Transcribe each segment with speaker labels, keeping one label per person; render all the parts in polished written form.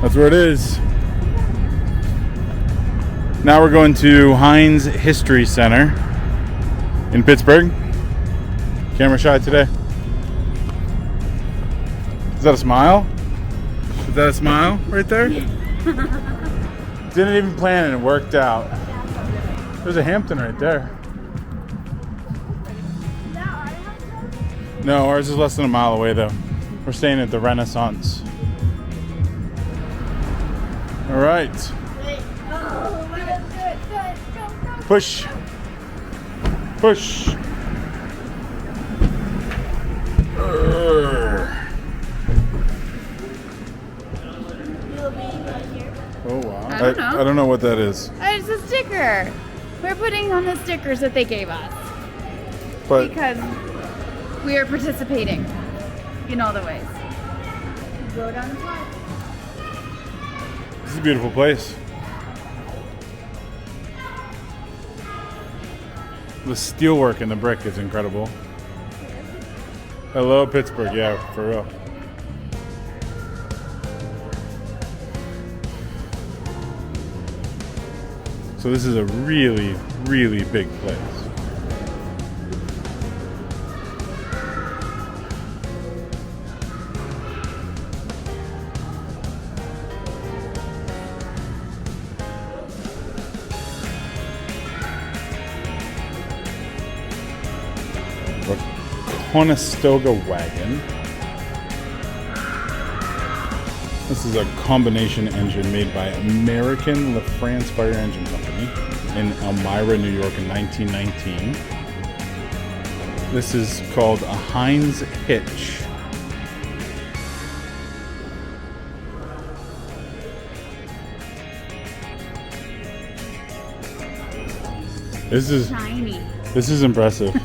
Speaker 1: That's where it is. Now we're going to Heinz History Center in Pittsburgh. Camera shy today. Is that a smile? Is that a smile right there? Didn't even plan it, it worked out. There's a Hampton right there. No, ours is less than a mile away though. We're staying at the Renaissance. All right. Push. Push. Oh wow. I don't know what that is.
Speaker 2: It's a sticker. We're putting on the stickers that they gave us.
Speaker 1: But
Speaker 2: because we are participating in all the ways. Go down the slide.
Speaker 1: This is a beautiful place. The steelwork in the brick is incredible. Hello, Pittsburgh. Yeah, for real. So this is a really, really big place. Conestoga wagon. This is a combination engine made by American LaFrance Fire Engine Company in Elmira, New York in 1919. This is called a Heinz hitch. This is
Speaker 2: shiny.
Speaker 1: This is impressive.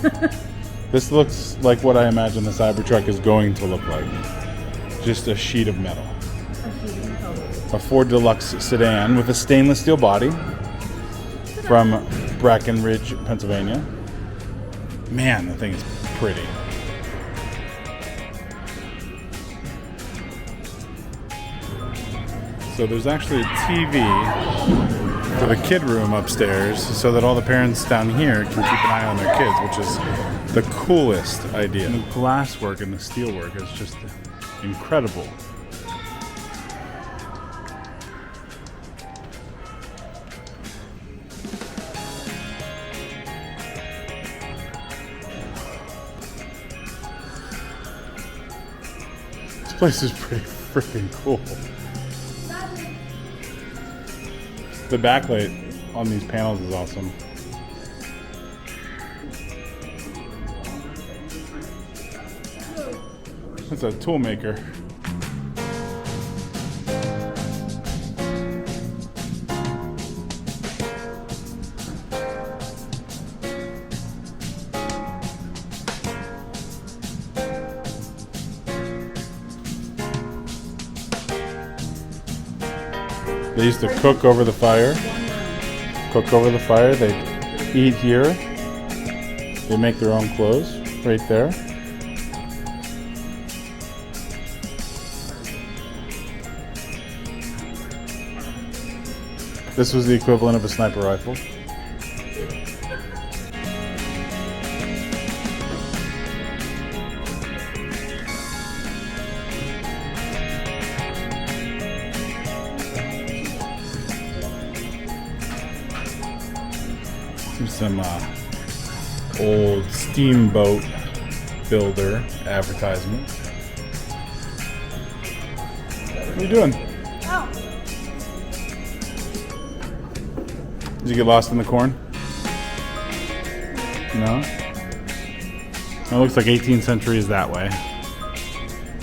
Speaker 1: This looks like what I imagine the Cybertruck is going to look like. Just a sheet of metal. A Ford Deluxe sedan with a stainless steel body from Breckenridge, Pennsylvania. Man, the thing is pretty. So there's actually a TV for the kid room upstairs so that all the parents down here can keep an eye on their kids, which is the coolest idea. And the glasswork and the steelwork is just incredible. This place is pretty freaking cool. The backlight on these panels is awesome. It's a tool maker. They used to cook over the fire. They eat here. They make their own clothes right there. This was the equivalent of a sniper rifle. Some old steamboat builder advertisement. What are you doing?
Speaker 2: Oh.
Speaker 1: Did you get lost in the corn? No? It looks like 18th century is that way.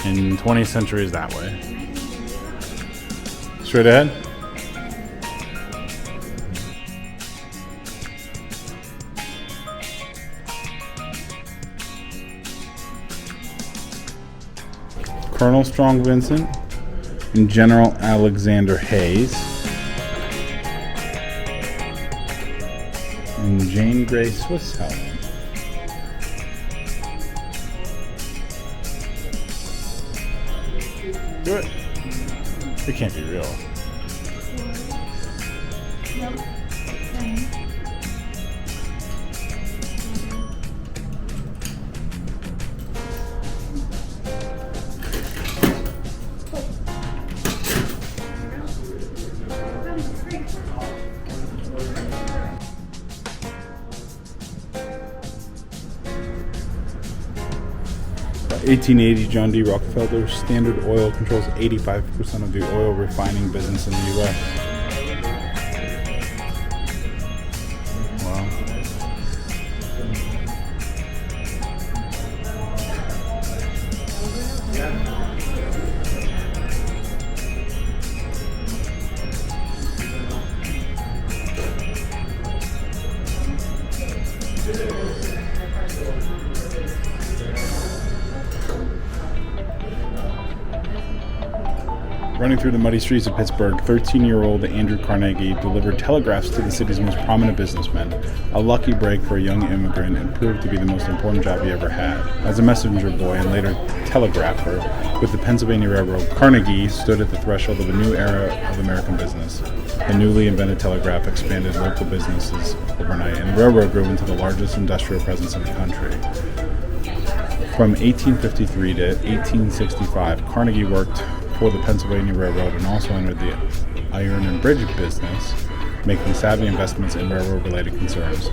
Speaker 1: And 20th century is that way. Straight ahead? Colonel Strong Vincent and General Alexander Hayes and Jane Grey Swiss helmet. Do it. It can't be real.
Speaker 2: Yep.
Speaker 1: 1880, John D. Rockefeller, Standard Oil controls 85% of the oil refining business in the U.S. Wow. Running through the muddy streets of Pittsburgh, 13-year-old Andrew Carnegie delivered telegraphs to the city's most prominent businessmen, a lucky break for a young immigrant and proved to be the most important job he ever had. As a messenger boy and later telegrapher with the Pennsylvania Railroad, Carnegie stood at the threshold of a new era of American business. The newly invented telegraph expanded local businesses overnight, and the railroad grew into the largest industrial presence in the country. From 1853 to 1865, Carnegie worked for the Pennsylvania Railroad and also entered the iron and bridge business, making savvy investments in railroad-related concerns.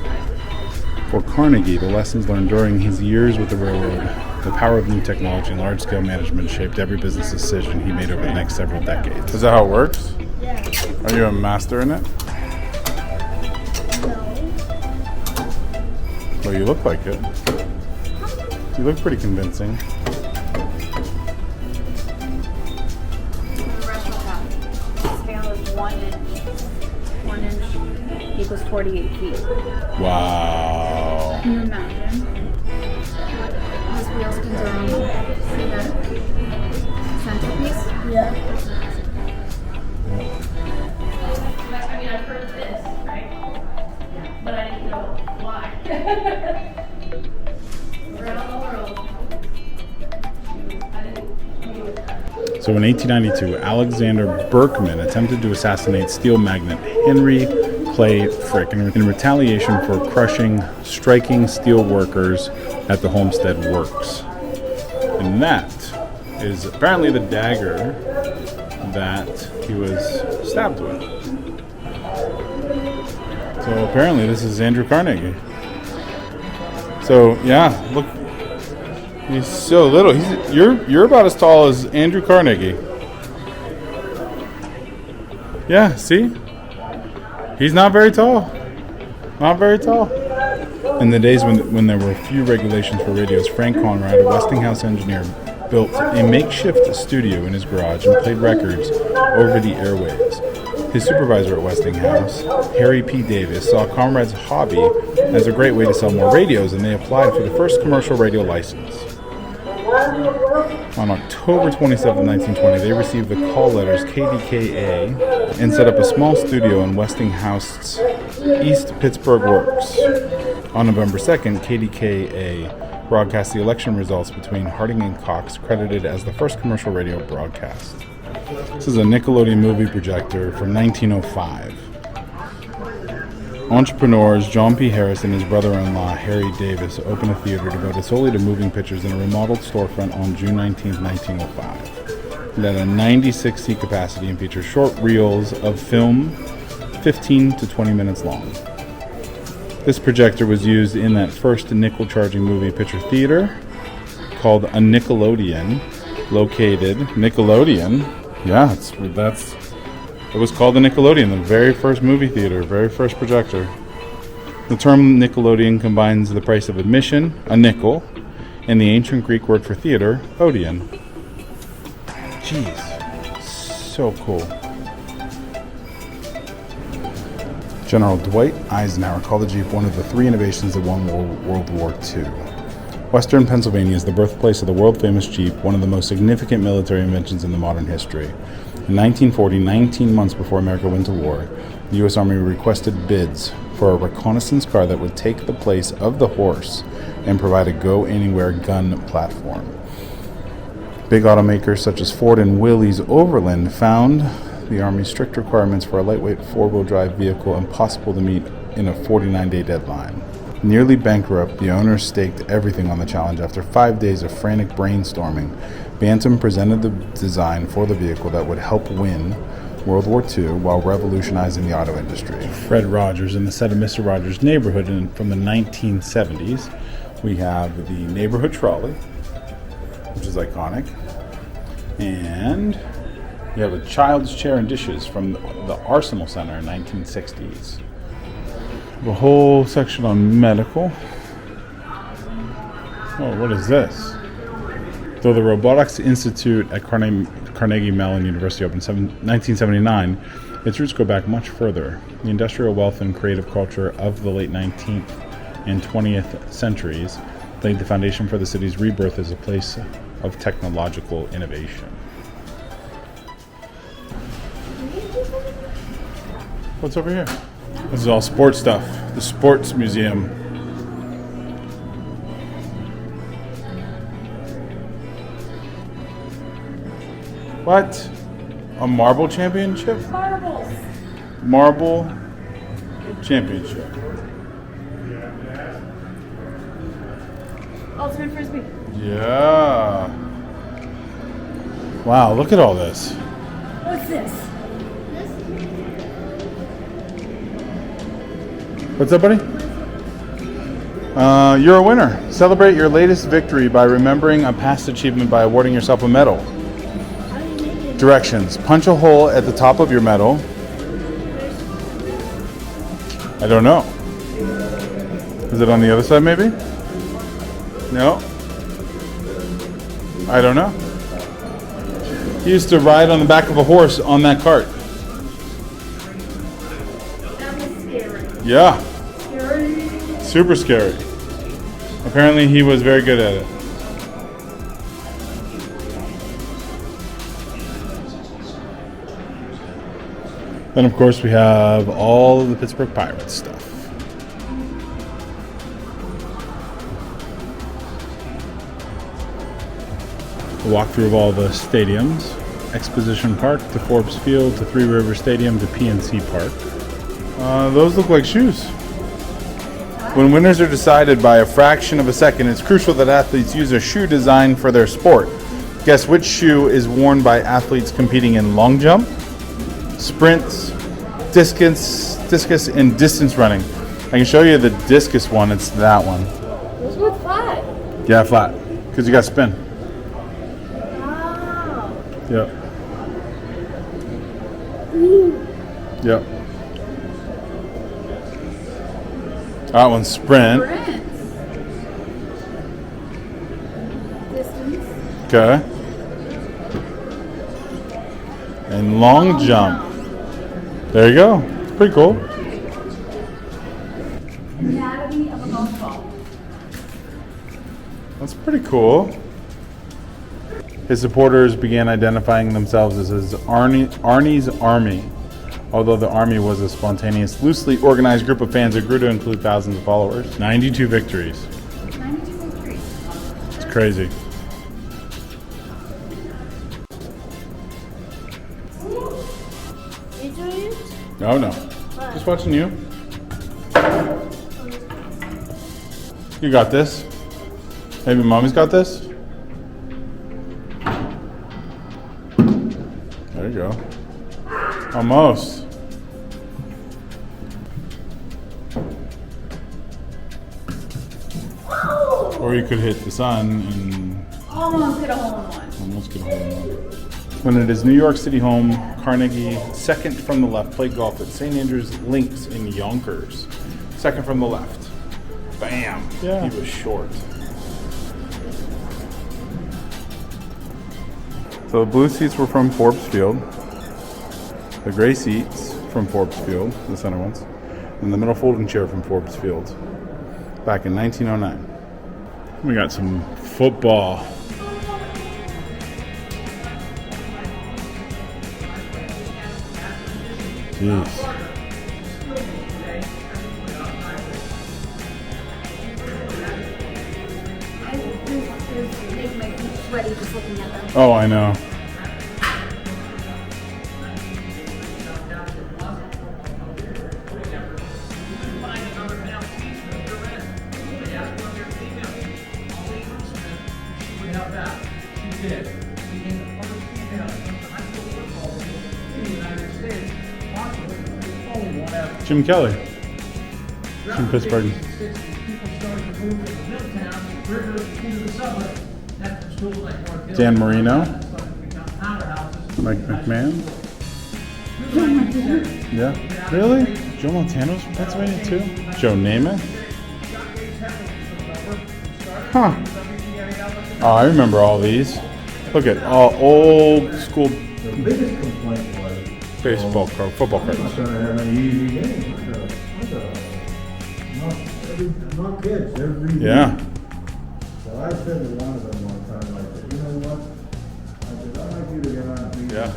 Speaker 1: For Carnegie, the lessons learned during his years with the railroad, the power of new technology and large-scale management shaped every business decision he made over the next several decades. Is that how it works?
Speaker 2: Yeah.
Speaker 1: Are you a master in it?
Speaker 2: No.
Speaker 1: Well, you look like it. You look pretty convincing.
Speaker 2: Scale is 1 inch. 1 inch equals 48 feet.
Speaker 1: Wow.
Speaker 2: Can you imagine? These wheels can turn. See that centerpiece? Yeah.
Speaker 3: I mean, I've heard this, right? But I didn't know why. Around the world.
Speaker 1: So in 1892, Alexander Berkman attempted to assassinate steel magnate Henry Clay Frick in retaliation for crushing striking steel workers at the Homestead Works. And that is apparently the dagger that he was stabbed with. So apparently this is Andrew Carnegie. So yeah, look. He's so little. You're about as tall as Andrew Carnegie. Yeah, see? He's not very tall. Not very tall. In the days when there were few regulations for radios, Frank Conrad, a Westinghouse engineer, built a makeshift studio in his garage and played records over the airwaves. His supervisor at Westinghouse, Harry P. Davis, saw Conrad's hobby as a great way to sell more radios, and they applied for the first commercial radio license. On October 27, 1920, they received the call letters KDKA and set up a small studio in Westinghouse's East Pittsburgh Works. On November 2nd, KDKA broadcast the election results between Harding and Cox, credited as the first commercial radio broadcast. This is a Nickelodeon movie projector from 1905. Entrepreneurs John P. Harris and his brother-in-law Harry Davis opened a theater devoted solely to moving pictures in a remodeled storefront on June 19, 1905. It had a 96-seat capacity and featured short reels of film 15 to 20 minutes long. This projector was used in that first nickel-charging movie picture theater called a Nickelodeon, located Nickelodeon. Yeah, it was called the Nickelodeon, the very first movie theater, very first projector. The term Nickelodeon combines the price of admission, a nickel, and the ancient Greek word for theater, Odeon. Jeez, so cool. General Dwight Eisenhower called the Jeep one of the three innovations that won World War II. Western Pennsylvania is the birthplace of the world-famous Jeep, one of the most significant military inventions in the modern history. In 1940, 19 months before America went to war, the U.S. Army requested bids for a reconnaissance car that would take the place of the horse and provide a go-anywhere gun platform. Big automakers such as Ford and Willys Overland found the Army's strict requirements for a lightweight four-wheel drive vehicle impossible to meet in a 49-day deadline. Nearly bankrupt, the owners staked everything on the challenge. After 5 days of frantic brainstorming, Bantam presented the design for the vehicle that would help win World War II while revolutionizing the auto industry. Fred Rogers in the set of Mr. Rogers' Neighborhood from the 1970s. We have the neighborhood trolley, which is iconic. And we have a child's chair and dishes from the Arsenal Center in 1960s. A whole section on medical. Oh, what is this? Though the Robotics Institute at Carnegie Mellon University opened in 1979, its roots go back much further. The industrial wealth and creative culture of the late 19th and 20th centuries laid the foundation for the city's rebirth as a place of technological innovation. What's over here? This is all sports stuff. The Sports Museum. What? A marble championship?
Speaker 3: Marbles.
Speaker 1: Marble championship.
Speaker 3: Ultimate frisbee.
Speaker 1: Yeah. Wow, look at all this.
Speaker 3: What's this?
Speaker 1: What's up, buddy? You're a winner. Celebrate your latest victory by remembering a past achievement by awarding yourself a medal. Directions. Punch a hole at the top of your medal. I don't know. Is it on the other side, maybe? No? I don't know. He used to ride on the back of a horse on that cart.
Speaker 3: That was scary.
Speaker 1: Yeah.
Speaker 3: Scary.
Speaker 1: Super scary. Apparently he was very good at it. Then of course we have all of the Pittsburgh Pirates stuff. A walkthrough of all the stadiums. Exposition Park to Forbes Field to Three River Stadium to PNC Park. Those look like shoes. When winners are decided by a fraction of a second, it's crucial that athletes use a shoe designed for their sport. Guess which shoe is worn by athletes competing in long jump, sprints, discus, and distance running. I can show you the discus one. It's that one.
Speaker 3: This one's flat.
Speaker 1: Yeah, flat. Because you got spin.
Speaker 3: Wow.
Speaker 1: Yep. Yep. That one's sprint.
Speaker 3: Distance.
Speaker 1: Okay. And long jump. There you go. It's pretty cool.
Speaker 3: Anatomy of a golf ball.
Speaker 1: That's pretty cool. His supporters began identifying themselves as his Arnie's Army. Although the Army was a spontaneous, loosely organized group of fans, it grew to include thousands of followers. 92 victories.
Speaker 3: 92 victories.
Speaker 1: It's crazy.
Speaker 3: You doing it?
Speaker 1: No, no. Just watching you. You got this. Maybe mommy's got this. There you go. Almost. Or you could hit the sun and
Speaker 3: Almost hit a hole in one.
Speaker 1: almost get a hole in one. When it is New York City home, Carnegie, second from the left, played golf at St. Andrews Links in Yonkers. Second from the left. Bam.
Speaker 4: Yeah.
Speaker 1: He was short. So the blue seats were from Forbes Field. The gray seats from Forbes Field, the center ones. And the middle folding chair from Forbes Field. Back in 1909. We got some football. Jeez.
Speaker 2: sweaty just looking at them.
Speaker 1: Oh, I know. Jim Kelly from Pittsburgh. Dan Marino. Mike McMahon. Yeah. Really? Joe Montana's from Pennsylvania too? Joe Namath? Huh. Oh, I remember all these. Look at all old school
Speaker 4: The biggest complaint was
Speaker 1: baseball card, football
Speaker 4: I'm not
Speaker 1: cards.
Speaker 4: gonna have any easy games. Not kids, every
Speaker 1: Yeah.
Speaker 4: So I said to one of them one time, I said, you know what? I said, I'd like you to get on and beat
Speaker 1: Yeah.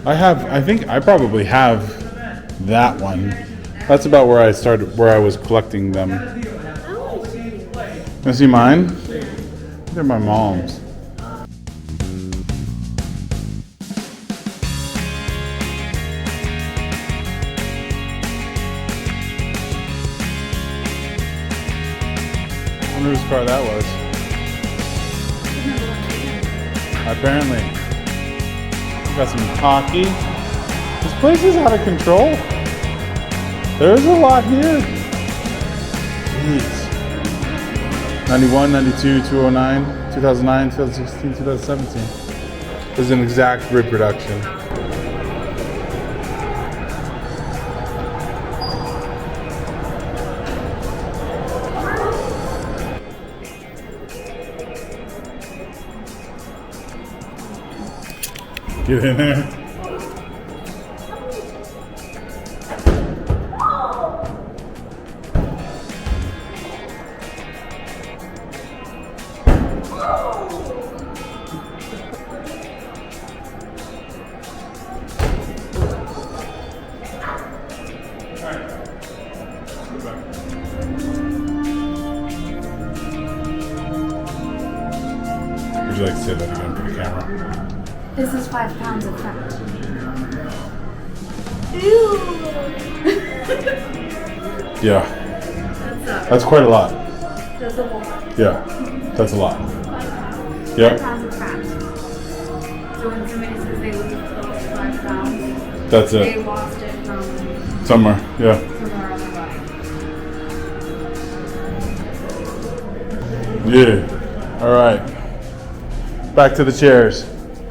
Speaker 1: I think I probably have that one. That's about where I started, where I was collecting them. You see mine? They're my mom's. I wonder whose car that was. Apparently. We got some hockey. This place is out of control. There's a lot here. Jeez. 91, 92, 209, 2009, 2016, 2017. This is an exact reproduction. Get in there. Would you like to say that again for the camera?
Speaker 2: This is 5 pounds of fat. Ew!
Speaker 1: Yeah. That's quite a lot.
Speaker 2: That's a lot.
Speaker 1: Yeah. That's a lot.
Speaker 2: 5
Speaker 1: Yep.
Speaker 2: pounds of fat. So when somebody says they lost 5 pounds,
Speaker 1: That's
Speaker 2: they
Speaker 1: it.
Speaker 2: lost it from
Speaker 1: Somewhere. Yeah.
Speaker 2: somewhere on their body.
Speaker 1: Yeah. All right. Back to the chairs.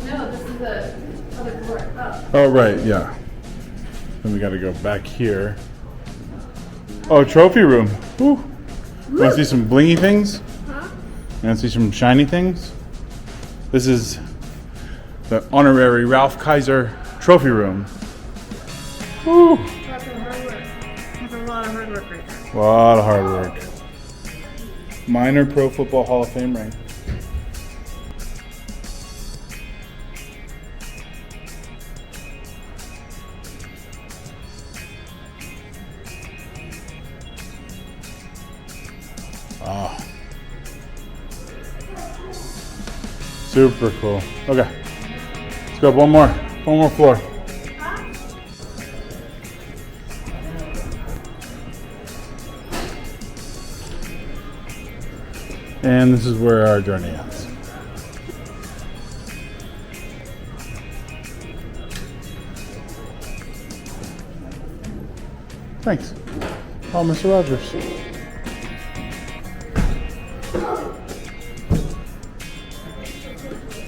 Speaker 3: No, this is the other court up.
Speaker 1: Oh, right. Yeah. Then we got to go back here. Oh, trophy room. Woo. You want to see some blingy things?
Speaker 2: Huh?
Speaker 1: You want to see some shiny things? This is the honorary Ralph Kaiser trophy room. Woo.
Speaker 2: That's a hard work. That's a lot of hard work right there.
Speaker 1: A lot of hard work. Minor Pro Football Hall of Fame ring. Ah. Super cool. Okay. Let's go one more floor. And this is where our journey ends. Thanks. Oh, Mr. Rogers.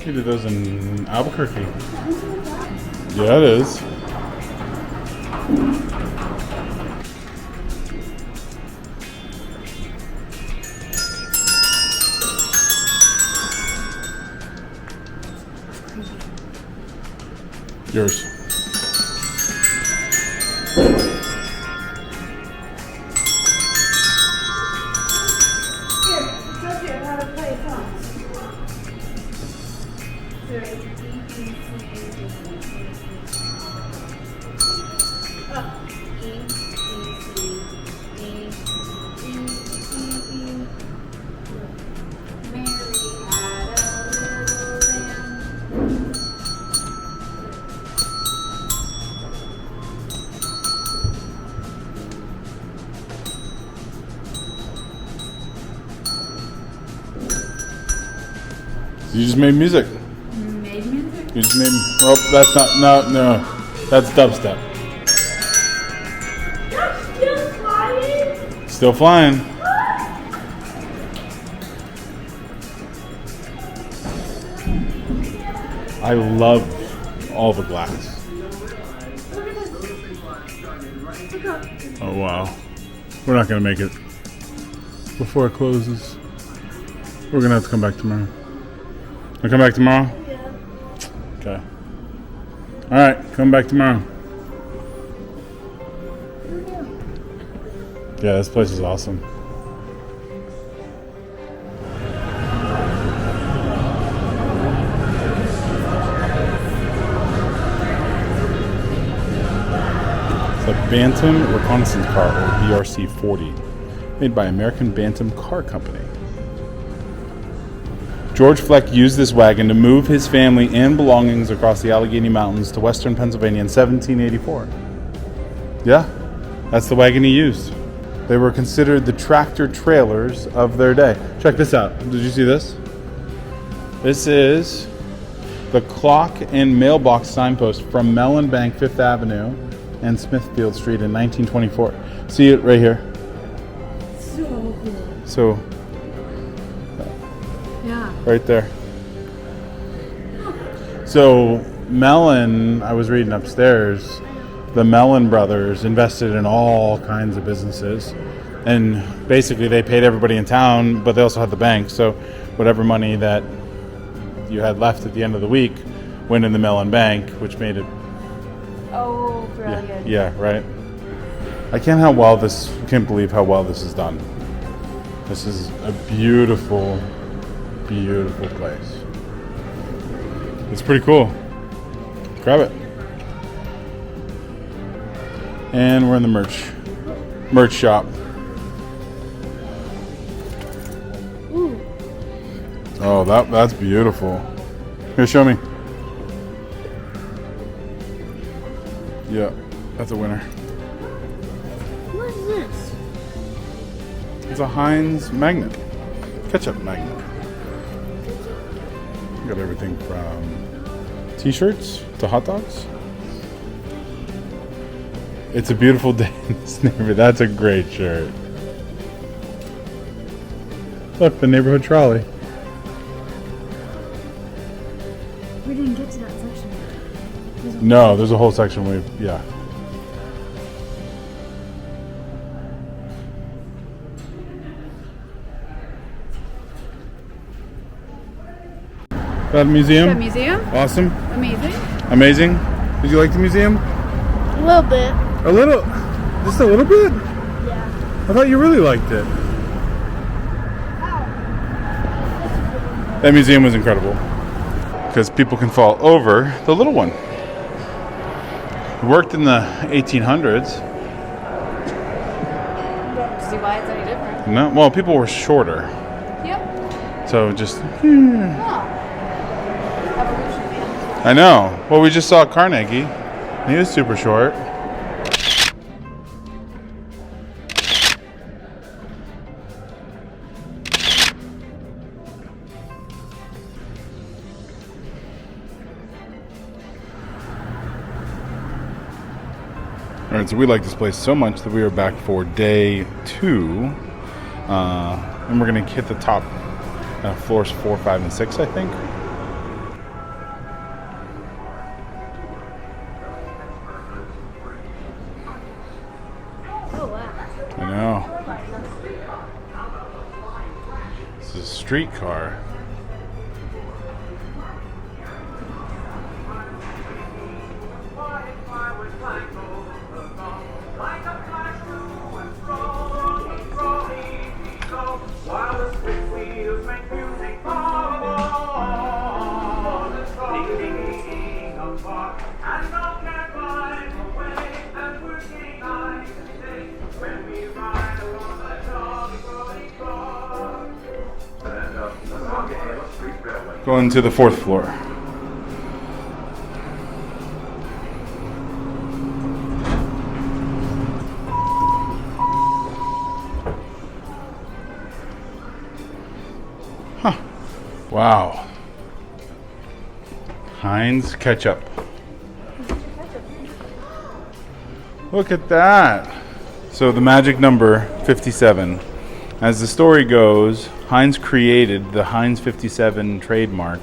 Speaker 1: You did those in Albuquerque. Yeah, it is. Yours.
Speaker 2: Here, it tells you how to play songs. So it's E, B, C, D, up, E, B, C, D, E, E, E. Mary had a
Speaker 1: You just made music.
Speaker 2: Made music?
Speaker 1: You just made. Oh, that's not. No. That's dubstep.
Speaker 3: That's still flying.
Speaker 1: Still flying. I love all the glass.
Speaker 2: Look at this. Look up.
Speaker 1: Oh wow. We're not gonna make it before it closes. We're gonna have to come back tomorrow. Wanna come back tomorrow?
Speaker 3: Yeah.
Speaker 1: Okay. Alright, come back tomorrow. Yeah, this place is awesome. It's a Bantam Reconnaissance Car, or BRC-40, made by American Bantam Car Company. George Fleck used this wagon to move his family and belongings across the Allegheny Mountains to western Pennsylvania in 1784. Yeah, that's the wagon he used. They were considered the tractor trailers of their day. Check this out. Did you see this? This is the clock and mailbox signpost from Mellon Bank, 5th Avenue and Smithfield Street in 1924. See it right here?
Speaker 2: So cool.
Speaker 1: So,
Speaker 2: Yeah.
Speaker 1: right there. So, Mellon, I was reading upstairs, the Mellon brothers invested in all kinds of businesses. And basically they paid everybody in town, but they also had the bank. So, whatever money that you had left at the end of the week went in the Mellon Bank, which made it.
Speaker 2: Oh, brilliant.
Speaker 1: Yeah, right. I can't believe how well this is done. This is a beautiful, beautiful place. It's pretty cool. Grab it. And we're in the merch shop.
Speaker 2: Ooh.
Speaker 1: Oh, that's beautiful. Here, show me. Yeah, that's a winner.
Speaker 2: What is this?
Speaker 1: It's a Heinz magnet. Ketchup magnet. We got everything from t-shirts to hot dogs. It's a beautiful day in this neighborhood. That's a great shirt. Look, the neighborhood trolley.
Speaker 2: We didn't get to that section.
Speaker 1: No, there's a whole section yeah. That museum?
Speaker 2: The museum?
Speaker 1: Awesome.
Speaker 2: Amazing.
Speaker 1: Amazing. Did you like the museum?
Speaker 3: A little bit.
Speaker 1: A little. Just a little bit?
Speaker 3: Yeah.
Speaker 1: I thought you really liked it. That museum was incredible. Because people can fall over the little one. It worked in the 1800s.
Speaker 2: See why it's any different?
Speaker 1: No, well, people were shorter.
Speaker 2: Yep.
Speaker 1: So just.
Speaker 2: Evolution, man.
Speaker 1: I know. Well, we just saw Carnegie. He was super short. All right, so we like this place so much that we are back for day 2. And we're going to hit the top floors 4, 5, and 6, I think.
Speaker 3: Oh, wow.
Speaker 1: I know. This is a streetcar. Going to the 4th floor. Huh. Wow. Heinz ketchup. Look at that. So the magic number 57. As the story goes, Heinz created the Heinz 57 trademark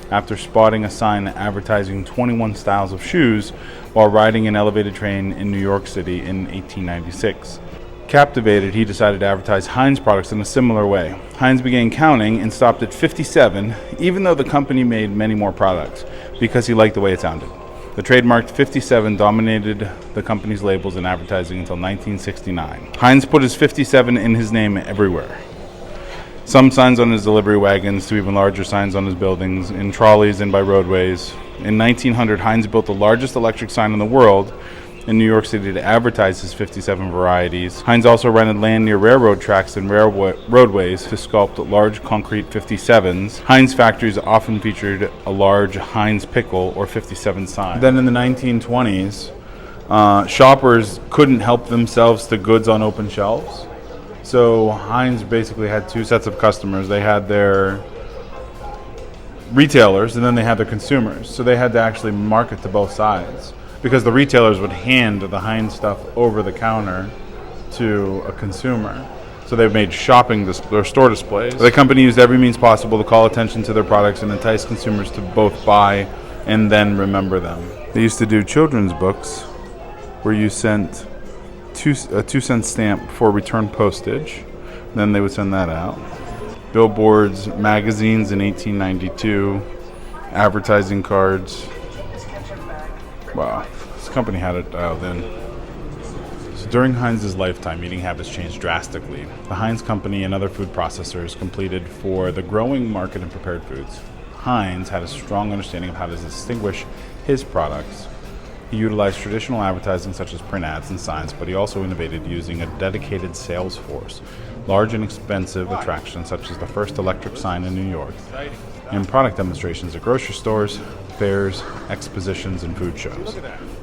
Speaker 1: after spotting a sign advertising 21 styles of shoes while riding an elevated train in New York City in 1896. Captivated, he decided to advertise Heinz products in a similar way. Heinz began counting and stopped at 57, even though the company made many more products, because he liked the way it sounded. The trademarked 57 dominated the company's labels and advertising until 1969. Heinz put his 57 in his name everywhere. Some signs on his delivery wagons to even larger signs on his buildings, in trolleys and by roadways. In 1900, Heinz built the largest electric sign in the world in New York City to advertise his 57 varieties. Heinz also rented land near railroad tracks and roadways to sculpt large concrete 57s. Heinz factories often featured a large Heinz pickle or 57 sign. Then in the 1920s, shoppers couldn't help themselves to goods on open shelves. So Heinz basically had two sets of customers. They had their retailers and then they had their consumers. So they had to actually market to both sides, because the retailers would hand the Heinz stuff over the counter to a consumer. So they made shopping or store displays. The company used every means possible to call attention to their products and entice consumers to both buy and then remember them. They used to do children's books where you sent a 2-cent stamp for return postage. Then they would send that out. Billboards, magazines in 1892, advertising cards. Wow, this company had it dialed in. So during Heinz's lifetime, eating habits changed drastically. The Heinz company and other food processors competed for the growing market in prepared foods. Heinz had a strong understanding of how to distinguish his products. He utilized traditional advertising such as print ads and signs, but he also innovated using a dedicated sales force, large and expensive attractions such as the first electric sign in New York, and product demonstrations at grocery stores, fairs, expositions, and food shows.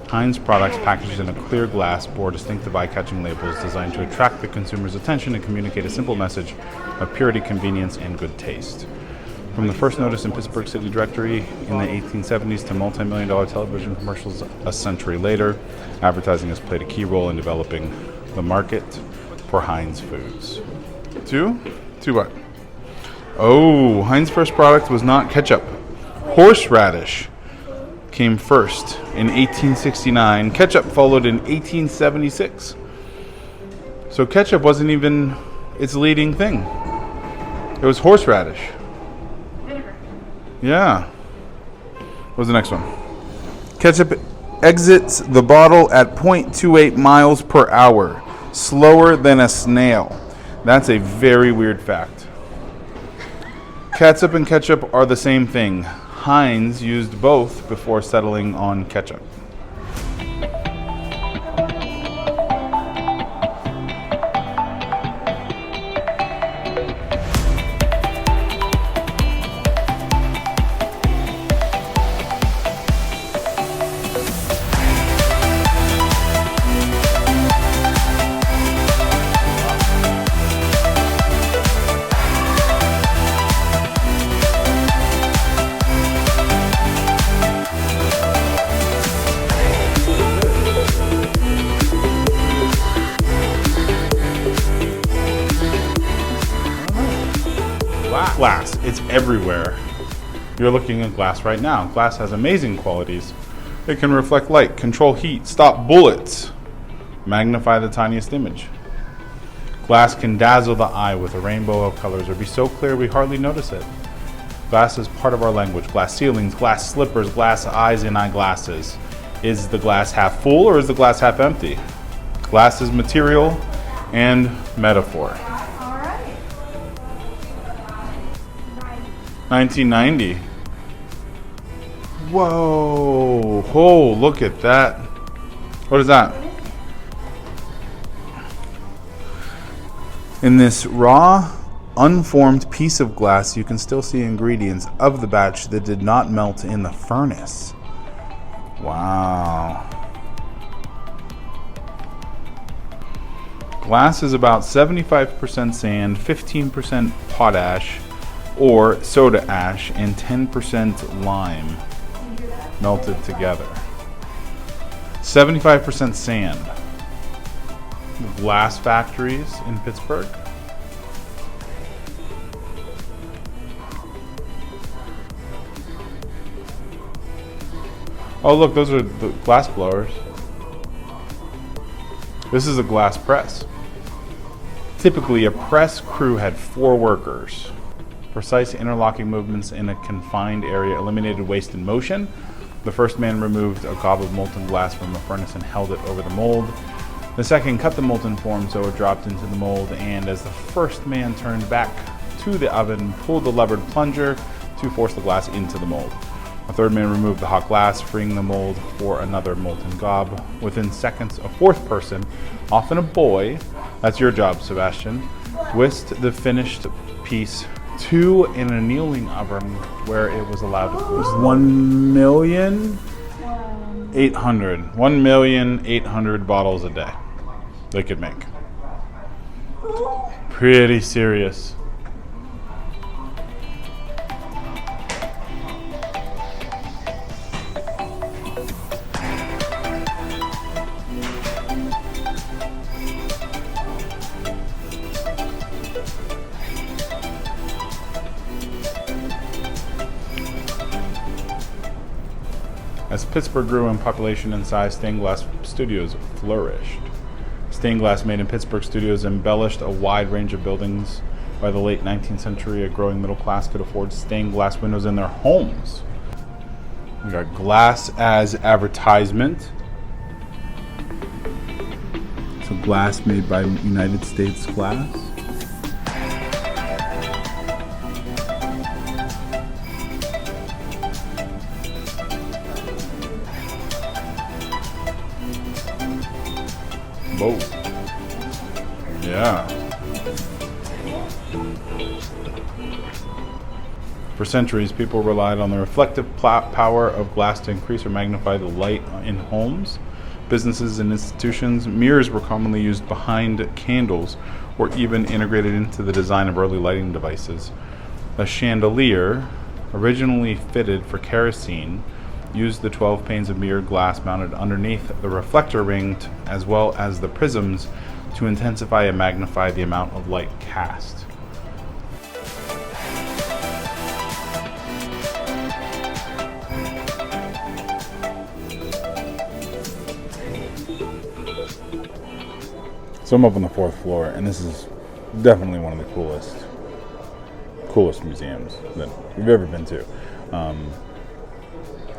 Speaker 1: Heinz products packaged in a clear glass bore distinctive eye-catching labels designed to attract the consumer's attention and communicate a simple message of purity, convenience, and good taste. From the first notice in Pittsburgh City Directory in the 1870s to multi-million-dollar television commercials a century later, advertising has played a key role in developing the market for Heinz foods. Two what? Oh, Heinz's first product was not ketchup. Horseradish came first in 1869. Ketchup followed in 1876. So ketchup wasn't even its leading thing. It was horseradish. Yeah. What was the next one? Ketchup exits the bottle at 0.28 miles per hour, slower than a snail. That's a very weird fact. Catsup and ketchup are the same thing. Heinz used both before settling on ketchup. Glass. It's everywhere. You're looking at glass right now. Glass has amazing qualities. It can reflect light, control heat, stop bullets, magnify the tiniest image. Glass can dazzle the eye with a rainbow of colors or be so clear we hardly notice it. Glass is part of our language. Glass ceilings, glass slippers, glass eyes in eyeglasses. Is the glass half full or is the glass half empty? Glass is material and metaphor. 1990. Whoa. Oh, look at that. What is that? In this raw, unformed piece of glass, you can still see ingredients of the batch that did not melt in the furnace. Wow. Glass is about 75% sand, 15% potash, or soda ash, and 10% lime. melted together. 75% sand. Glass factories in Pittsburgh. Oh, look, those are the glass blowers. This is a glass press. Typically, a press crew had 4 workers. Precise interlocking movements in a confined area eliminated waste in motion. The first man removed a gob of molten glass from a furnace and held it over the mold. The second cut the molten form so it dropped into the mold, and as the first man turned back to the oven, pulled the levered plunger to force the glass into the mold. A third man removed the hot glass, freeing the mold for another molten gob. Within seconds, a fourth person, often a boy, that's your job, Sebastian, whisked the finished piece to an annealing oven where it was allowed to cool. 1,800,000 bottles a day they could make. Pretty serious. As Pittsburgh grew in population and size, stained glass studios flourished. Stained glass made in Pittsburgh studios embellished a wide range of buildings. By the late 19th century, a growing middle class could afford stained glass windows in their homes. We got glass as advertisement. So glass made by United States Glass. Whoa. Yeah. For centuries, people relied on the reflective power of glass to increase or magnify the light in homes, businesses, and institutions. Mirrors were commonly used behind candles or even integrated into the design of early lighting devices. A chandelier, originally fitted for kerosene, used the 12 panes of mirrored glass mounted underneath the reflector ring, as well as the prisms, to intensify and magnify the amount of light cast. So I'm up on the 4th floor, and this is definitely one of the coolest museums that we've ever been to.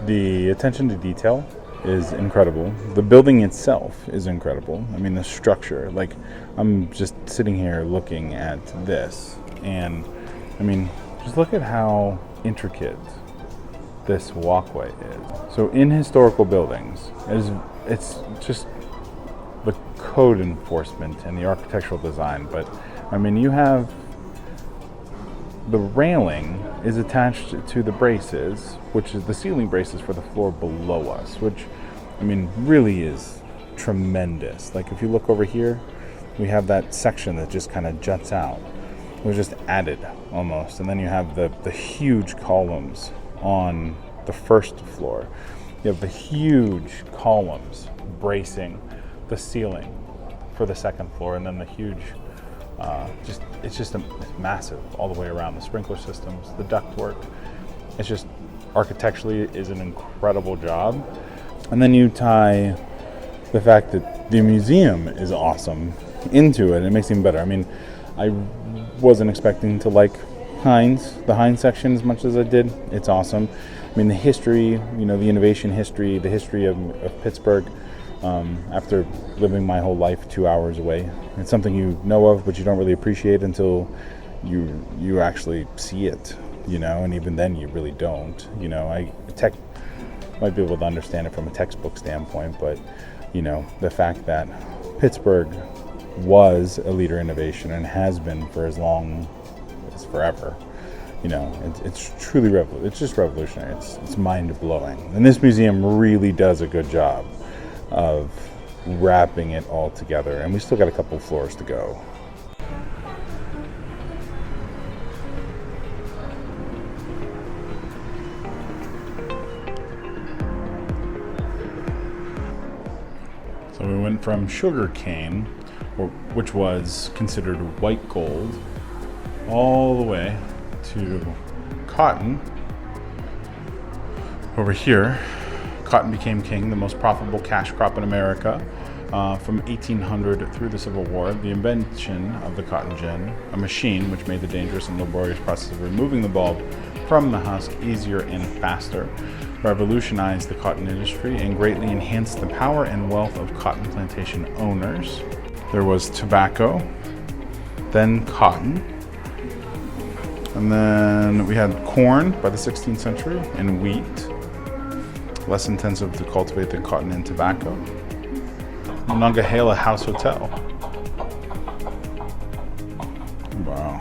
Speaker 1: The attention to detail is incredible. The building itself is incredible. I mean, the structure, like, I'm just sitting here looking at this, and I mean, just look at how intricate this walkway is. So in historical buildings, it's just the code enforcement and the architectural design, but I mean, you have the railing is attached to the braces, which is the ceiling braces for the floor below us, which, I mean, really is tremendous. Like, if you look over here, we have that section that just kind of juts out. It was just added almost. And then you have the huge columns on the 1st floor. You have the huge columns bracing the ceiling for the 2nd floor, and then the huge it's massive all the way around. The sprinkler systems, the ductwork, it's just architecturally is an incredible job. And then you tie the fact that the museum is awesome into it, and it makes it even better. I mean, I wasn't expecting to like Heinz, the Heinz section, as much as I did. It's awesome. I mean, the history, the innovation history, the history of Pittsburgh. After living my whole life 2 hours away, it's something you know of, but you don't really appreciate until you actually see it, and even then you really don't. I might be able to understand it from a textbook standpoint, but the fact that Pittsburgh was a leader in innovation and has been for as long as forever, it's truly it's just revolutionary. It's mind-blowing, and this museum really does a good job of wrapping it all together, and we still got a couple floors to go. So we went from sugar cane, which was considered white gold, all the way to cotton. Over here, cotton became king, the most profitable cash crop in America. From 1800 through the Civil War, the invention of the cotton gin, a machine which made the dangerous and laborious process of removing the bulb from the husk easier and faster, revolutionized the cotton industry and greatly enhanced the power and wealth of cotton plantation owners. There was tobacco, then cotton, and then we had corn by the 16th century and wheat, less intensive to cultivate than cotton and tobacco. Monongahela House Hotel. Wow.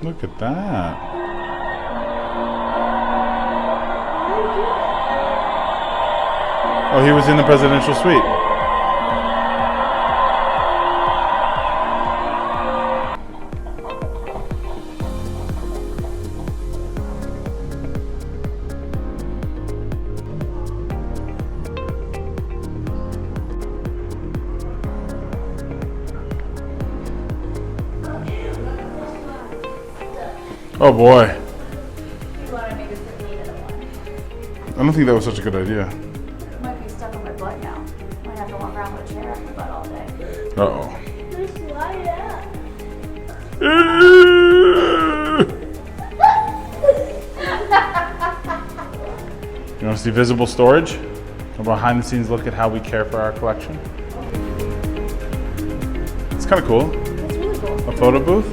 Speaker 1: Look at that. Oh, he was in the presidential suite. Oh boy.
Speaker 2: You want to make us sit neat at one.
Speaker 1: I don't think that was such a good idea.
Speaker 2: It might be stuck on my butt now. Might have to walk around with a chair on my butt all day.
Speaker 1: Uh-oh.
Speaker 2: Just slide out.
Speaker 1: You want to see visible storage? A behind the scenes look at how we care for our collection. It's kind of cool.
Speaker 2: That's really cool.
Speaker 1: A photo booth?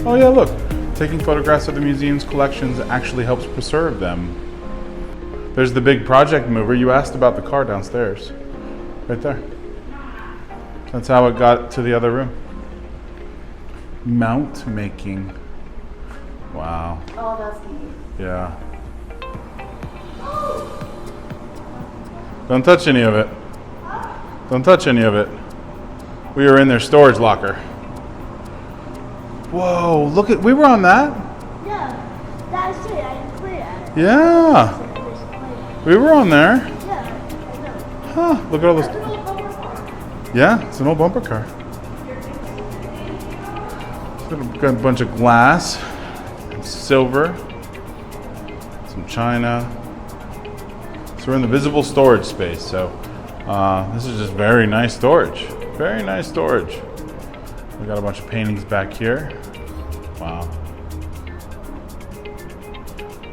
Speaker 1: Oh yeah, look. Taking photographs of the museum's collections actually helps preserve them. There's the big project mover. You asked about the car downstairs. Right there. That's how it got to the other room. Mount making. Wow.
Speaker 2: Oh, that's neat.
Speaker 1: Yeah. Don't touch any of it. Don't touch any of it. We were in their storage locker. Whoa, look at, we were on that?
Speaker 2: Yeah, that's it. I didn't clear it.
Speaker 1: Yeah, we were on there.
Speaker 2: Yeah, I know.
Speaker 1: Huh, look at all this.
Speaker 2: That's an old bumper car.
Speaker 1: Yeah, it's an old bumper car. Got a bunch of glass, silver, some china. So we're in the visible storage space. So this is just very nice storage. Very nice storage. We got a bunch of paintings back here. Wow.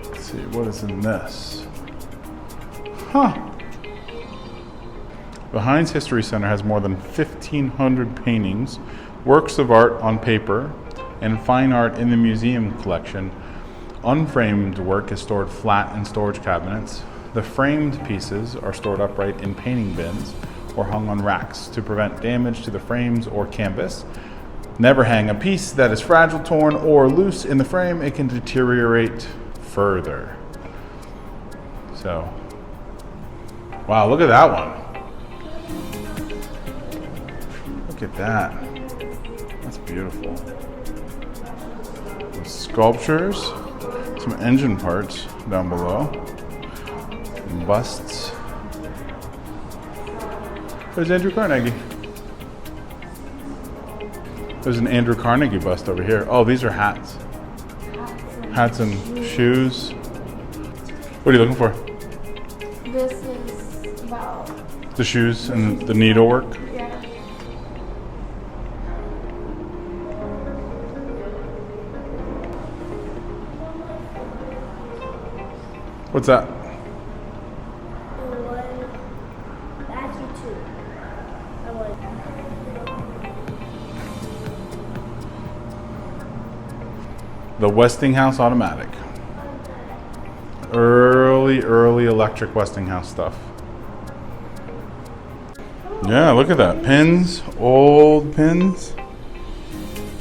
Speaker 1: Let's see, what is in this? Huh. The Heinz History Center has more than 1,500 paintings, works of art on paper, and fine art in the museum collection. Unframed work is stored flat in storage cabinets. The framed pieces are stored upright in painting bins or hung on racks to prevent damage to the frames or canvas. Never hang a piece that is fragile, torn, or loose in the frame. It can deteriorate further. So, wow, look at that one. Look at that. That's beautiful. Some sculptures, some engine parts down below, some busts. There's Andrew Carnegie. There's an Andrew Carnegie bust over here. Oh, these are hats. Hats and shoes. What are you looking for?
Speaker 2: This is about...
Speaker 1: The shoes and the needlework.
Speaker 2: Yeah.
Speaker 1: What's that? The Westinghouse automatic. Early electric Westinghouse stuff. Yeah, look at that. Pins, old pins,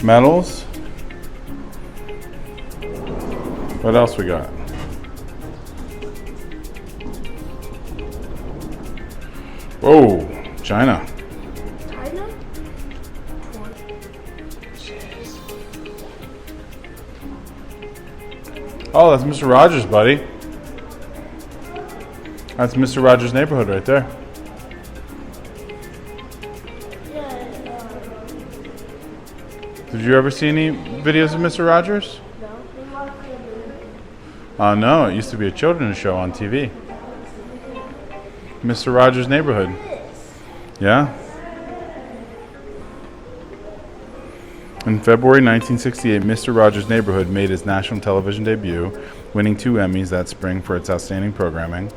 Speaker 1: metals. What else we got? Whoa, China.
Speaker 2: China?
Speaker 1: Oh, that's Mr. Rogers, buddy. That's Mr. Rogers' neighborhood right there. Did you ever see any videos of Mr. Rogers? Oh no, it used to be a children's show on TV. Mr. Rogers' Neighborhood. Yeah? In February 1968, Mr. Rogers' Neighborhood made its national television debut, winning 2 Emmys that spring for its outstanding programming.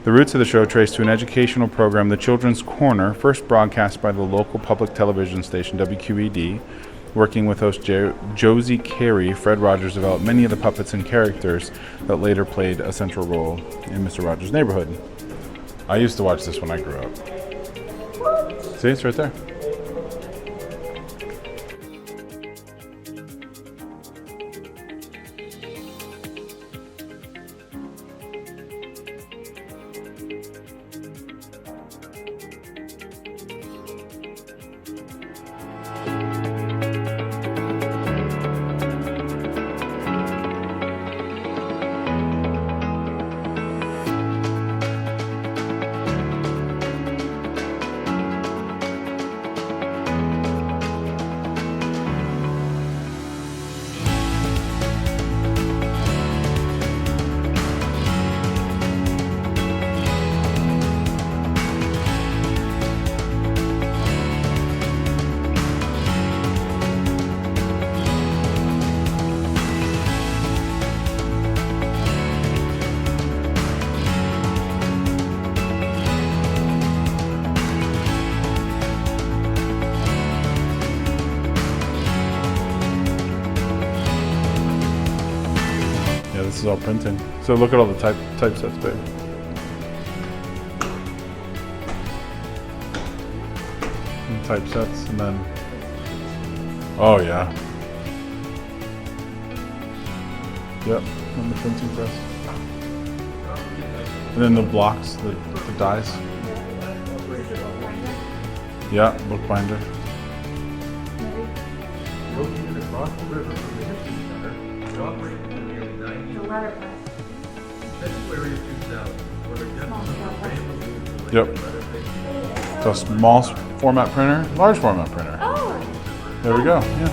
Speaker 1: The roots of the show trace to an educational program, The Children's Corner, first broadcast by the local public television station WQED. Working with host Josie Carey, Fred Rogers developed many of the puppets and characters that later played a central role in Mr. Rogers' Neighborhood. I used to watch this when I grew up. See, it's right there. This is all printing. So look at all the typesets, babe. And typesets, and then oh yeah. Yep, and the printing press. And then the blocks, the dies. Yeah, bookbinder.
Speaker 4: Located across the river from the History Center, it operated for nearly 90 years. February of 2000, where the depth of the
Speaker 1: Yep. So a small format printer, large format printer.
Speaker 2: Oh.
Speaker 1: There we go. Yeah.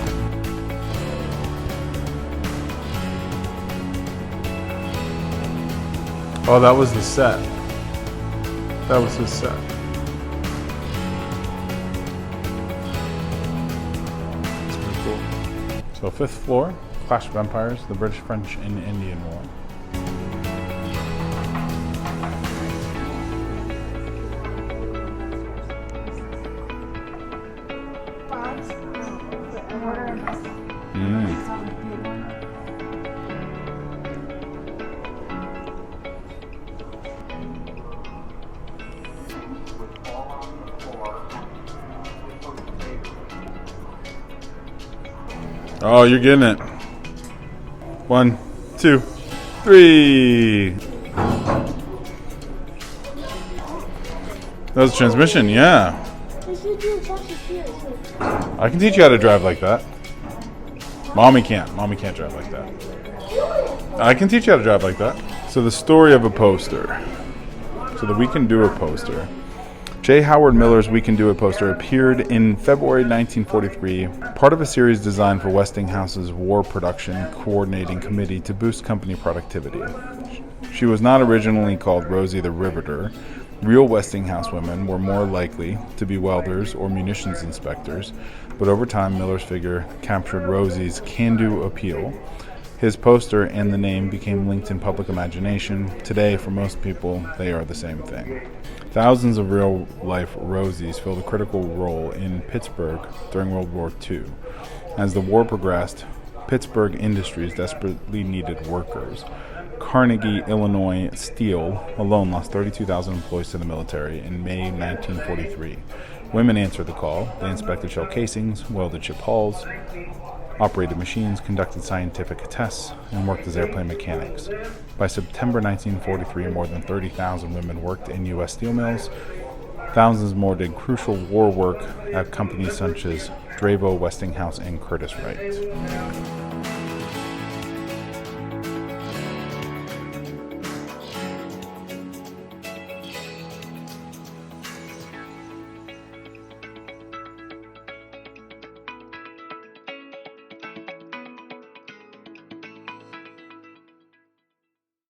Speaker 1: Oh, that was the set. That was his set. That's pretty cool. So 5th floor, Clash of Empires, the British, French, and Indian War. Oh, you're getting it. 1, 2, 3. That was a transmission, yeah. I can teach you how to drive like that. Mommy can't. Mommy can't drive like that. I can teach you how to drive like that. So the story of a poster. So the We Can Do It poster. J. Howard Miller's We Can Do It poster appeared in February 1943, part of a series designed for Westinghouse's War Production Coordinating Committee to boost company productivity. She was not originally called Rosie the Riveter. Real Westinghouse women were more likely to be welders or munitions inspectors, but over time Miller's figure captured Rosie's can-do appeal. His poster and the name became linked in public imagination. Today, for most people, they are the same thing. Thousands of real-life Rosies filled a critical role in Pittsburgh during World War II. As the war progressed, Pittsburgh industries desperately needed workers. Carnegie, Illinois Steel alone lost 32,000 employees to the military in May 1943. Women answered the call. They inspected shell casings, welded ship hulls, operated machines, conducted scientific tests, and worked as airplane mechanics. By September 1943, more than 30,000 women worked in U.S. steel mills. Thousands more did crucial war work at companies such as Dravo, Westinghouse, and Curtiss-Wright.